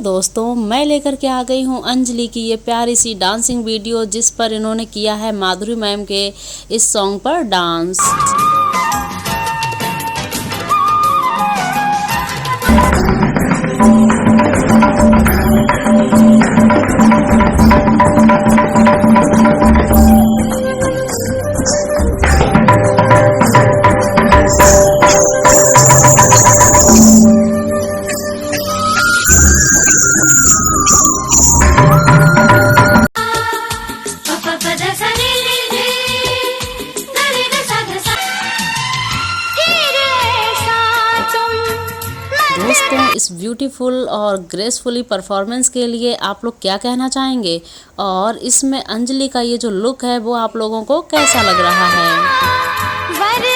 दोस्तों, मैं लेकर के आ गई हूँ अंजलि की ये प्यारी सी डांसिंग वीडियो, जिस पर इन्होंने किया है माधुरी मैम के इस सॉन्ग पर डांस। दोस्तों, इस ब्यूटीफुल और ग्रेसफुली परफॉर्मेंस के लिए आप लोग क्या कहना चाहेंगे, और इसमें अंजलि का ये जो लुक है वो आप लोगों को कैसा लग रहा है।